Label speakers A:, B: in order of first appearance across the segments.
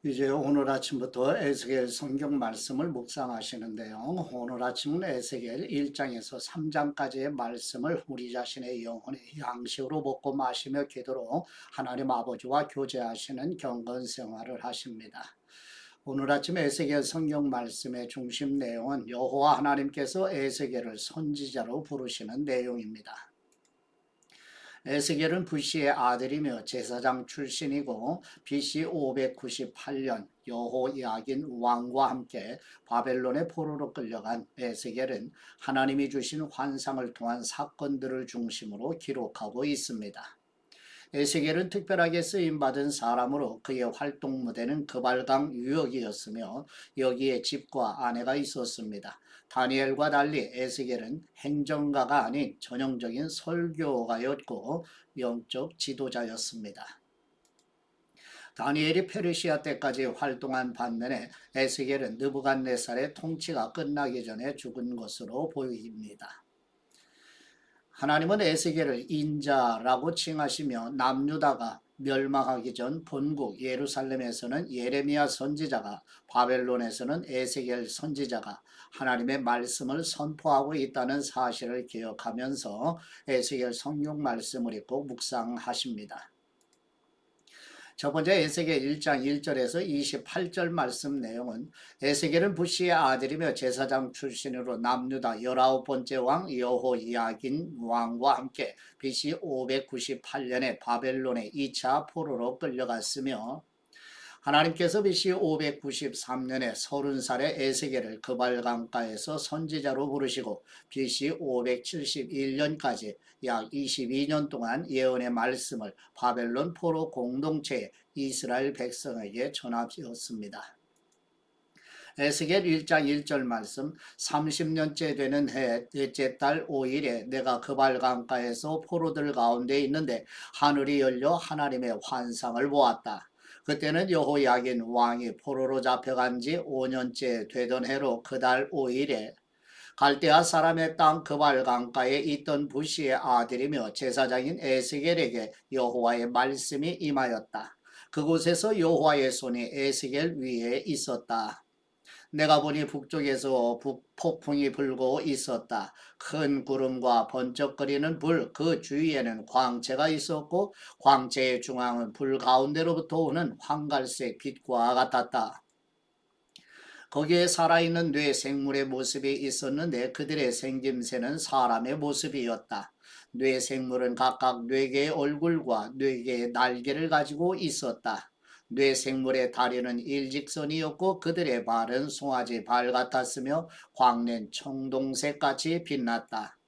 A: 이제 오늘 아침부터 에스겔 성경 말씀을 묵상하시는데요. 오늘 아침은 에스겔 1장에서 3장까지의 말씀을 우리 자신의 영혼의 양식으로 먹고 마시며 기도로 하나님 아버지와 교제하시는 경건 생활을 하십니다. 오늘 아침 에스겔 성경 말씀의 중심 내용은 여호와 하나님께서 에스겔을 선지자로 부르시는 내용입니다. 에스겔은 부시의 아들이며 제사장 출신이고 BC 598년 여호야긴 왕과 함께 바벨론의 포로로 끌려간 에스겔은 하나님이 주신 환상을 통한 사건들을 중심으로 기록하고 있습니다. 에스겔은 특별하게 쓰임받은 사람으로 그의 활동 무대는 그발강 유역이었으며 여기에 집과 아내가 있었습니다. 다니엘과 달리 에스겔은 행정가가 아닌 전형적인 설교가였고 영적 지도자였습니다. 다니엘이 페르시아 때까지 활동한 반면에 에스겔은 느부갓네살의 통치가 끝나기 전에 죽은 것으로 보입니다. 하나님은 에스겔을 인자라고 칭하시며 남유다가 멸망하기 전 본국 예루살렘에서는 예레미야 선지자가, 바벨론에서는 에스겔 선지자가 하나님의 말씀을 선포하고 있다는 사실을 기억하면서 에스겔 성경 말씀을 읽고 묵상하십니다. 첫 번째 에스겔 1장 1절에서 28절 말씀 내용은 에스겔은 부시의 아들이며 제사장 출신으로 남유다 19번째 왕 여호야긴 왕과 함께 BC 598년에 바벨론의 2차 포로로 끌려갔으며 하나님께서 BC 593년에 30살의 에스겔을 그발강가에서 선지자로 부르시고 BC 571년까지 약 22년 동안 예언의 말씀을 바벨론 포로 공동체의 이스라엘 백성에게 전하셨습니다. 에스겔 1장 1절 말씀 30년째 되는 해 넷째 달 5일에 내가 그발강가에서 포로들 가운데 있는데 하늘이 열려 하나님의 환상을 보았다. 그때는 여호야긴 왕이 포로로 잡혀간 지 5년째 되던 해로 그달 5일에 갈대아 사람의 땅 그발강가에 있던 부시의 아들이며 제사장인 에스겔에게 여호와의 말씀이 임하였다. 그곳에서 여호와의 손이 에스겔 위에 있었다. 내가 보니 북쪽에서 폭풍이 불고 있었다. 큰 구름과 번쩍거리는 불, 그 주위에는 광채가 있었고 광채의 중앙은 불 가운데로부터 오는 황갈색 빛과 같았다. 거기에 살아있는 뇌 생물의 모습이 있었는데 그들의 생김새는 사람의 모습이었다. 뇌 생물은 각각 4개의 얼굴과 4개의 날개를 가지고 있었다. 뇌 생물의 다리는 일직선이었고 그들의 발은 송아지 발 같았으며 광낸 청동색 같이 빛났다.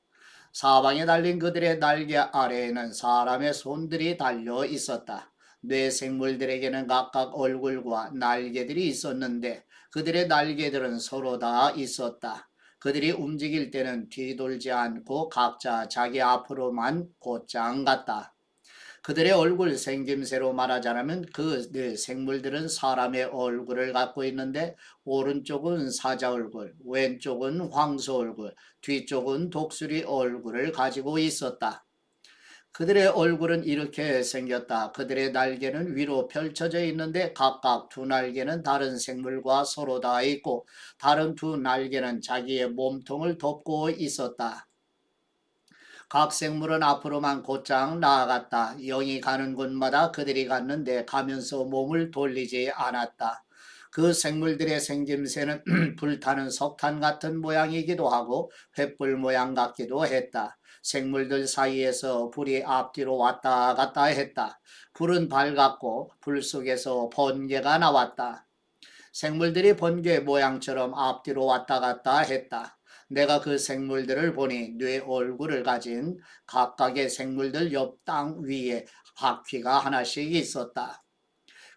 A: 사방에 달린 그들의 날개 아래에는 사람의 손들이 달려 있었다. 뇌 생물들에게는 각각 얼굴과 날개들이 있었는데 그들의 날개들은 서로 다 있었다. 그들이 움직일 때는 뒤돌지 않고 각자 자기 앞으로만 곧장 갔다. 그들의 얼굴 생김새로 말하자면 그 생물들은 사람의 얼굴을 갖고 있는데 오른쪽은 사자 얼굴, 왼쪽은 황소 얼굴, 뒤쪽은 독수리 얼굴을 가지고 있었다. 그들의 얼굴은 이렇게 생겼다. 그들의 날개는 위로 펼쳐져 있는데 각각 두 날개는 다른 생물과 서로 닿아 있고 다른 두 날개는 자기의 몸통을 덮고 있었다. 각 생물은 앞으로만 곧장 나아갔다. 영이 가는 곳마다 그들이 갔는데 가면서 몸을 돌리지 않았다. 그 생물들의 생김새는 불타는 석탄 같은 모양이기도 하고 횃불 모양 같기도 했다. 생물들 사이에서 불이 앞뒤로 왔다 갔다 했다. 불은 밝았고 불 속에서 번개가 나왔다. 생물들이 번개 모양처럼 앞뒤로 왔다 갔다 했다. 내가 그 생물들을 보니 뇌 얼굴을 가진 각각의 생물들 옆 땅 위에 바퀴가 하나씩 있었다.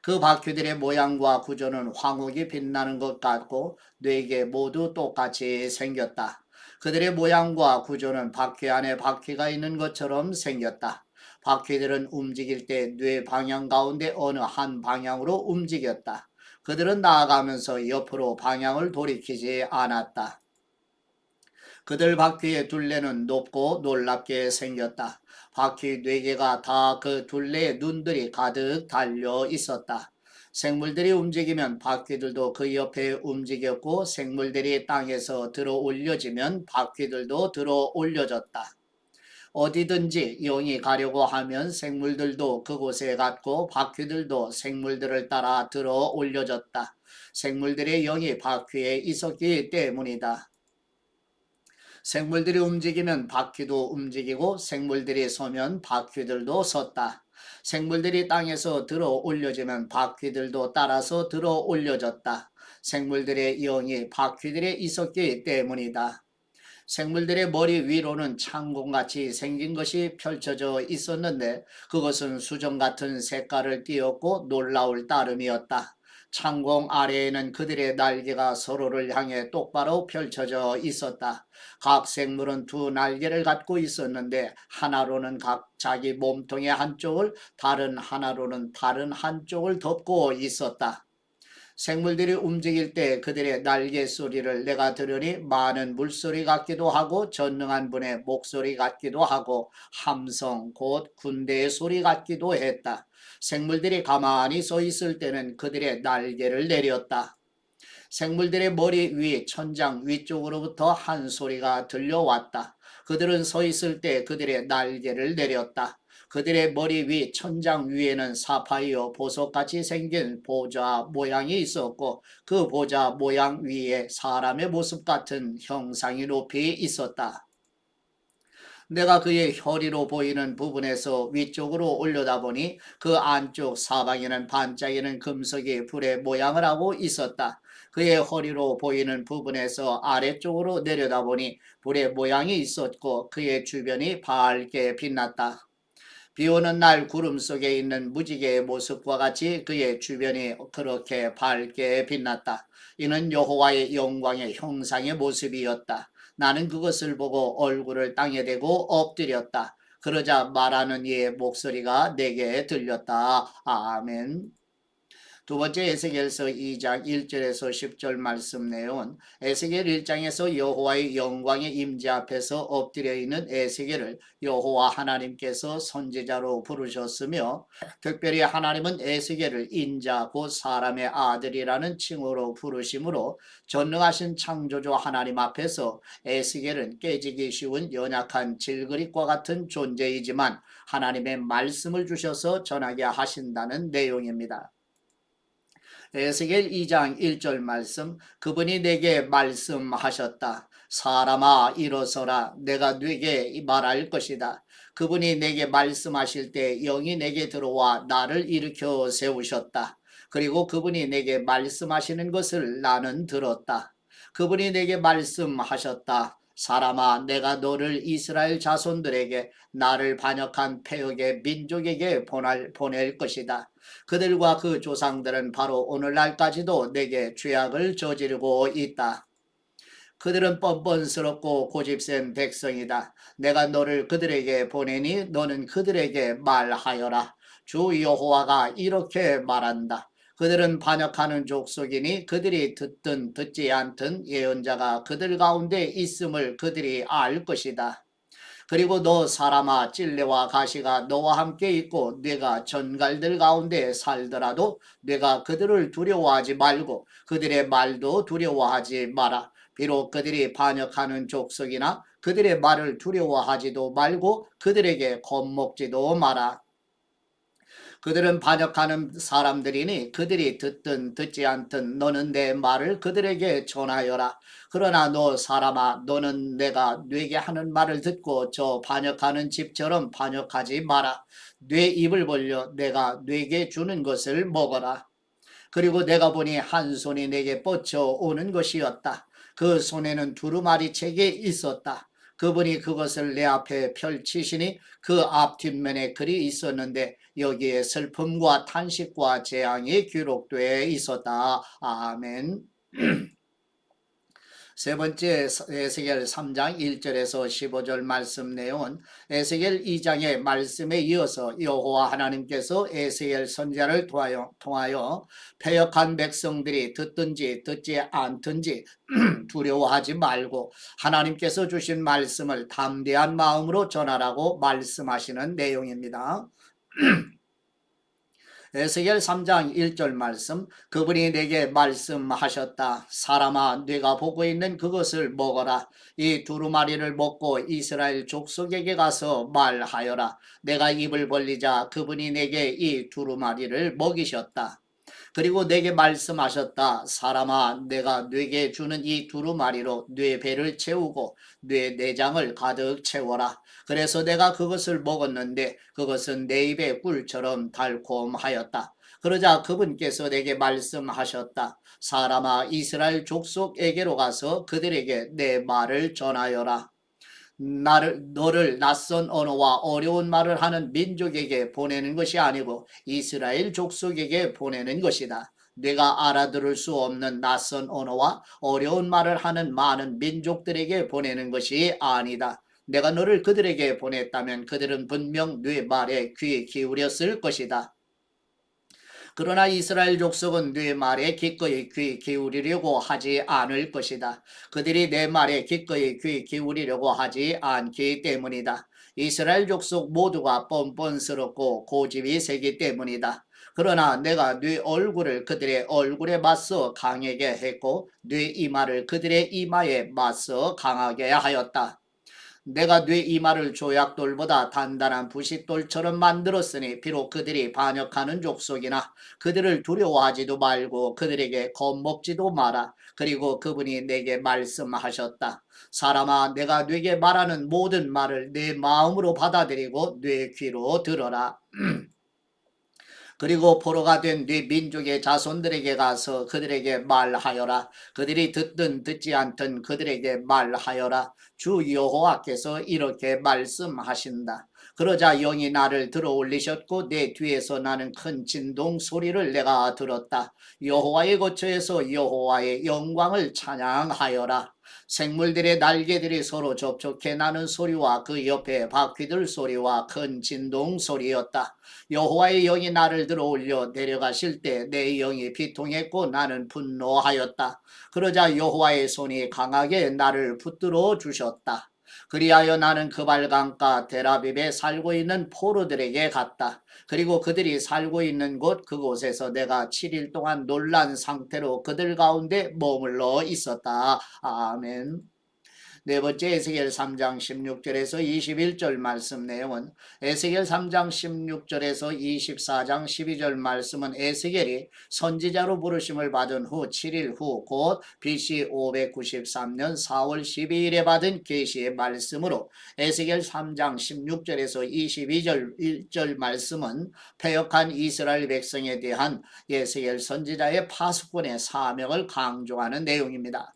A: 그 바퀴들의 모양과 구조는 황옥이 빛나는 것 같고 4개 모두 똑같이 생겼다. 그들의 모양과 구조는 바퀴 안에 바퀴가 있는 것처럼 생겼다. 바퀴들은 움직일 때 뇌 방향 가운데 어느 한 방향으로 움직였다. 그들은 나아가면서 옆으로 방향을 돌이키지 않았다. 그들 바퀴의 둘레는 높고 놀랍게 생겼다. 바퀴 4개가 다 그 둘레에 눈들이 가득 달려 있었다. 생물들이 움직이면 바퀴들도 그 옆에 움직였고 생물들이 땅에서 들어 올려지면 바퀴들도 들어 올려졌다. 어디든지 영이 가려고 하면 생물들도 그곳에 갔고 바퀴들도 생물들을 따라 들어 올려졌다. 생물들의 영이 바퀴에 있었기 때문이다. 생물들이 움직이면 바퀴도 움직이고 생물들이 서면 바퀴들도 섰다. 생물들이 땅에서 들어 올려지면 바퀴들도 따라서 들어 올려졌다. 생물들의 영이 바퀴들에 있었기 때문이다. 생물들의 머리 위로는 창공같이 생긴 것이 펼쳐져 있었는데 그것은 수정 같은 색깔을 띠었고 놀라울 따름이었다. 창공 아래에는 그들의 날개가 서로를 향해 똑바로 펼쳐져 있었다. 각 생물은 두 날개를 갖고 있었는데 하나로는 각 자기 몸통의 한쪽을 다른 하나로는 다른 한쪽을 덮고 있었다. 생물들이 움직일 때 그들의 날개 소리를 내가 들으니 많은 물소리 같기도 하고 전능한 분의 목소리 같기도 하고 함성 곧 군대의 소리 같기도 했다. 생물들이 가만히 서 있을 때는 그들의 날개를 내렸다. 생물들의 머리 위 천장 위쪽으로부터 한 소리가 들려왔다. 그들은 서 있을 때 그들의 날개를 내렸다. 그들의 머리 위 천장 위에는 사파이어 보석같이 생긴 보좌 모양이 있었고 그 보좌 모양 위에 사람의 모습 같은 형상이 높이 있었다. 내가 그의 허리로 보이는 부분에서 위쪽으로 올려다보니 그 안쪽 사방에는 반짝이는 금속이 불의 모양을 하고 있었다. 그의 허리로 보이는 부분에서 아래쪽으로 내려다보니 불의 모양이 있었고 그의 주변이 밝게 빛났다. 비오는 날 구름 속에 있는 무지개의 모습과 같이 그의 주변이 그렇게 밝게 빛났다. 이는 여호와의 영광의 형상의 모습이었다. 나는 그것을 보고 얼굴을 땅에 대고 엎드렸다. 그러자 말하는 이의 목소리가 내게 들렸다. 아멘. 두 번째 에스겔서 2장 1절에서 10절 말씀 내용은 에스겔 1장에서 여호와의 영광의 임재 앞에서 엎드려 있는 에스겔을 여호와 하나님께서 선지자로 부르셨으며 특별히 하나님은 에스겔을 인자 곧 사람의 아들이라는 칭호로 부르심으로 전능하신 창조주 하나님 앞에서 에스겔은 깨지기 쉬운 연약한 질그릇과 같은 존재이지만 하나님의 말씀을 주셔서 전하게 하신다는 내용입니다. 에스겔 2장 1절 말씀 그분이 내게 말씀하셨다. 사람아 일어서라 내가 네게 말할 것이다. 그분이 내게 말씀하실 때 영이 내게 들어와 나를 일으켜 세우셨다. 그리고 그분이 내게 말씀하시는 것을 나는 들었다. 그분이 내게 말씀하셨다. 사람아 내가 너를 이스라엘 자손들에게 나를 반역한 패역의 민족에게 보낼 것이다. 그들과 그 조상들은 바로 오늘날까지도 내게 죄악을 저지르고 있다. 그들은 뻔뻔스럽고 고집센 백성이다. 내가 너를 그들에게 보내니 너는 그들에게 말하여라. 주 여호와가 이렇게 말한다. 그들은 반역하는 족속이니 그들이 듣든 듣지 않든 예언자가 그들 가운데 있음을 그들이 알 것이다. 그리고 너 사람아 찔레와 가시가 너와 함께 있고 네가 전갈들 가운데 살더라도 네가 그들을 두려워하지 말고 그들의 말도 두려워하지 마라. 비록 그들이 반역하는 족속이나 그들의 말을 두려워하지도 말고 그들에게 겁먹지도 마라. 그들은 반역하는 사람들이니 그들이 듣든 듣지 않든 너는 내 말을 그들에게 전하여라. 그러나 너 사람아 너는 내가 네게 하는 말을 듣고 저 반역하는 집처럼 반역하지 마라. 네 입을 벌려 내가 네게 주는 것을 먹어라. 그리고 내가 보니 한 손이 내게 뻗쳐 오는 것이었다. 그 손에는 두루마리 책이 있었다. 그분이 그것을 내 앞에 펼치시니 그 앞 뒷면에 글이 있었는데 여기에 슬픔과 탄식과 재앙이 기록되어 있었다. 아멘. 세 번째 에스겔 3장 1절에서 15절 말씀 내용은 에스겔 2장의 말씀에 이어서 여호와 하나님께서 에스겔 선지자를 통하여 패역한 백성들이 듣든지 듣지 않든지 두려워하지 말고 하나님께서 주신 말씀을 담대한 마음으로 전하라고 말씀하시는 내용입니다. 에스겔 3장 1절 말씀, 그분이 내게 말씀하셨다. 사람아, 네가 보고 있는 그것을 먹어라. 이 두루마리를 먹고 이스라엘 족속에게 가서 말하여라. 내가 입을 벌리자 그분이 내게 이 두루마리를 먹이셨다. 그리고 내게 말씀하셨다. 사람아, 내가 네게 주는 이 두루마리로 네 배를 채우고 네 내장을 가득 채워라. 그래서 내가 그것을 먹었는데 그것은 내 입에 꿀처럼 달콤하였다. 그러자 그분께서 내게 말씀하셨다. 사람아, 이스라엘 족속에게로 가서 그들에게 내 말을 전하여라. 너를 낯선 언어와 어려운 말을 하는 민족에게 보내는 것이 아니고 이스라엘 족속에게 보내는 것이다. 네가 알아들을 수 없는 낯선 언어와 어려운 말을 하는 많은 민족들에게 보내는 것이 아니다. 내가 너를 그들에게 보냈다면 그들은 분명 네 말에 귀 기울였을 것이다. 그러나 이스라엘 족속은 네 말에 기꺼이 귀 기울이려고 하지 않을 것이다. 그들이 내 말에 기꺼이 귀 기울이려고 하지 않기 때문이다. 이스라엘 족속 모두가 뻔뻔스럽고 고집이 세기 때문이다. 그러나 내가 네 얼굴을 그들의 얼굴에 맞서 강하게 했고 네 이마를 그들의 이마에 맞서 강하게 하였다. 내가 네 이마를 조약돌보다 단단한 부싯돌처럼 만들었으니 비록 그들이 반역하는 족속이나 그들을 두려워하지도 말고 그들에게 겁먹지도 마라. 그리고 그분이 내게 말씀하셨다. 사람아, 내가 네게 말하는 모든 말을 내 마음으로 받아들이고 네 귀로 들어라. 그리고 포로가 된 네 민족의 자손들에게 가서 그들에게 말하여라. 그들이 듣든 듣지 않든 그들에게 말하여라. 주 여호와께서 이렇게 말씀하신다. 그러자 영이 나를 들어 올리셨고 내 뒤에서 나는 큰 진동 소리를 내가 들었다. 여호와의 거처에서 여호와의 영광을 찬양하여라. 생물들의 날개들이 서로 접촉해 나는 소리와 그 옆에 바퀴들 소리와 큰 진동 소리였다. 여호와의 영이 나를 들어 올려 내려가실 때 내 영이 비통했고 나는 분노하였다. 그러자 여호와의 손이 강하게 나를 붙들어 주셨다. 그리하여 나는 그발 강가 데라빕에 살고 있는 포로들에게 갔다. 그리고 그들이 살고 있는 곳 그곳에서 내가 7일 동안 놀란 상태로 그들 가운데 머물러 있었다. 아멘. 네 번째 에스겔 3장 16절에서 21절 말씀 내용은 에스겔 3장 16절에서 24장 12절 말씀은 에스겔이 선지자로 부르심을 받은 후 7일 후 곧 BC 593년 4월 12일에 받은 계시의 말씀으로 에스겔 3장 16절에서 22절 1절 말씀은 패역한 이스라엘 백성에 대한 에스겔 선지자의 파수꾼의 사명을 강조하는 내용입니다.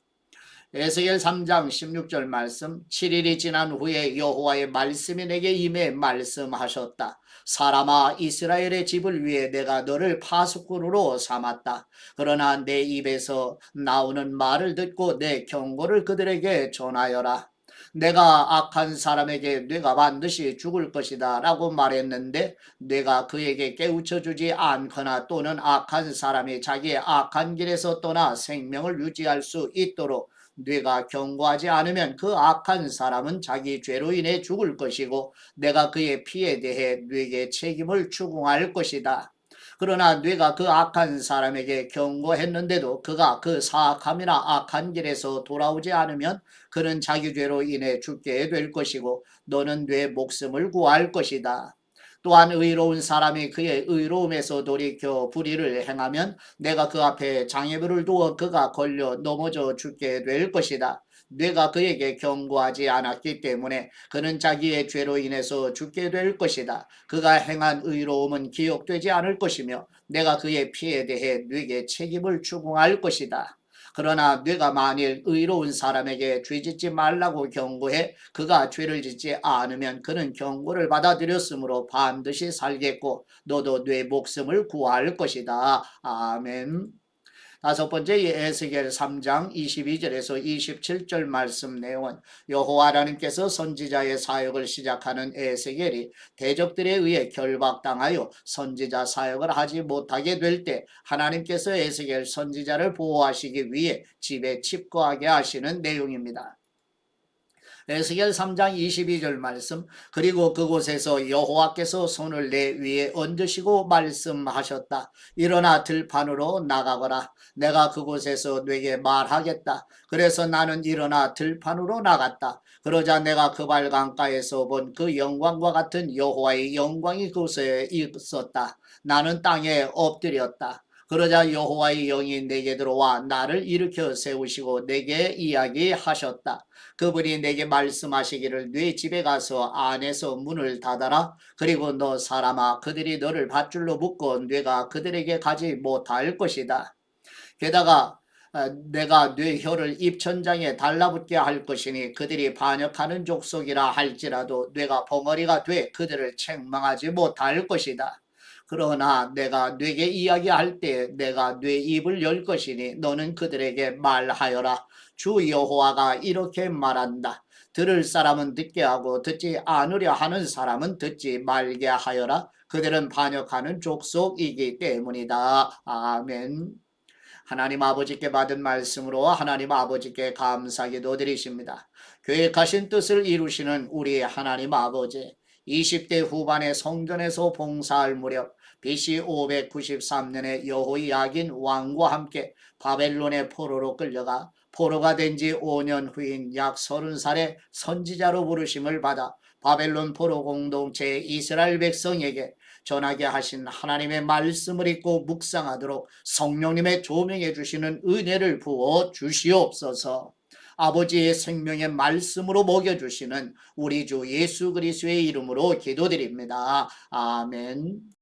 A: 에스겔 3장 16절 말씀 7일이 지난 후에 여호와의 말씀이 내게 임해 말씀하셨다. 사람아, 이스라엘의 집을 위해 내가 너를 파수꾼으로 삼았다. 그러나 내 입에서 나오는 말을 듣고 내 경고를 그들에게 전하여라. 내가 악한 사람에게 네가 반드시 죽을 것이다 라고 말했는데 네가 그에게 깨우쳐 주지 않거나 또는 악한 사람이 자기의 악한 길에서 떠나 생명을 유지할 수 있도록 네가 경고하지 않으면 그 악한 사람은 자기 죄로 인해 죽을 것이고 내가 그의 피에 대해 네게 책임을 추궁할 것이다. 그러나 네가 그 악한 사람에게 경고했는데도 그가 그 사악함이나 악한 길에서 돌아오지 않으면 그는 자기 죄로 인해 죽게 될 것이고 너는 네 목숨을 구할 것이다. 또한 의로운 사람이 그의 의로움에서 돌이켜 불의를 행하면 내가 그 앞에 장애물을 두어 그가 걸려 넘어져 죽게 될 것이다. 내가 그에게 경고하지 않았기 때문에 그는 자기의 죄로 인해서 죽게 될 것이다. 그가 행한 의로움은 기억되지 않을 것이며 내가 그의 피에 대해 네게 책임을 추궁할 것이다. 그러나 네가 만일 의로운 사람에게 죄짓지 말라고 경고해 그가 죄를 짓지 않으면 그는 경고를 받아들였으므로 반드시 살겠고 너도 네 목숨을 구할 것이다. 아멘. 다섯 번째 에스겔 3장 22절에서 27절 말씀 내용은 여호와 하나님께서 선지자의 사역을 시작하는 에스겔이 대적들에 의해 결박당하여 선지자 사역을 하지 못하게 될 때 하나님께서 에스겔 선지자를 보호하시기 위해 집에 칩거하게 하시는 내용입니다. 에스겔 3장 22절 말씀. 그리고 그곳에서 여호와께서 손을 내 위에 얹으시고 말씀하셨다. 일어나 들판으로 나가거라. 내가 그곳에서 네게 말하겠다. 그래서 나는 일어나 들판으로 나갔다. 그러자 내가 그 발강가에서 본 그 영광과 같은 여호와의 영광이 그곳에 있었다. 나는 땅에 엎드렸다. 그러자 여호와의 영이 내게 들어와 나를 일으켜 세우시고 내게 이야기하셨다. 그분이 내게 말씀하시기를 네 집에 가서 안에서 문을 닫아라. 그리고 너 사람아, 그들이 너를 밧줄로 묶고 뇌가 그들에게 가지 못할 것이다. 게다가 내가 네 혀를 입천장에 달라붙게 할 것이니 그들이 반역하는 족속이라 할지라도 뇌가 벙어리가 돼 그들을 책망하지 못할 것이다. 그러나 내가 네게 이야기할 때 내가 네 입을 열 것이니 너는 그들에게 말하여라. 주 여호와가 이렇게 말한다. 들을 사람은 듣게 하고 듣지 않으려 하는 사람은 듣지 말게 하여라. 그들은 반역하는 족속이기 때문이다. 아멘. 하나님 아버지께 받은 말씀으로 하나님 아버지께 감사기도 드리십니다. 계획하신 뜻을 이루시는 우리 하나님 아버지, 20대 후반의 성전에서 봉사할 무렵 BC 593년에 여호야긴 왕과 함께 바벨론의 포로로 끌려가 포로가 된 지 5년 후인 약 30살의 선지자로 부르심을 받아 바벨론 포로 공동체 이스라엘 백성에게 전하게 하신 하나님의 말씀을 읽고 묵상하도록 성령님의 조명해 주시는 은혜를 부어 주시옵소서. 아버지의 생명의 말씀으로 먹여주시는 우리 주 예수 그리스도의 이름으로 기도드립니다. 아멘.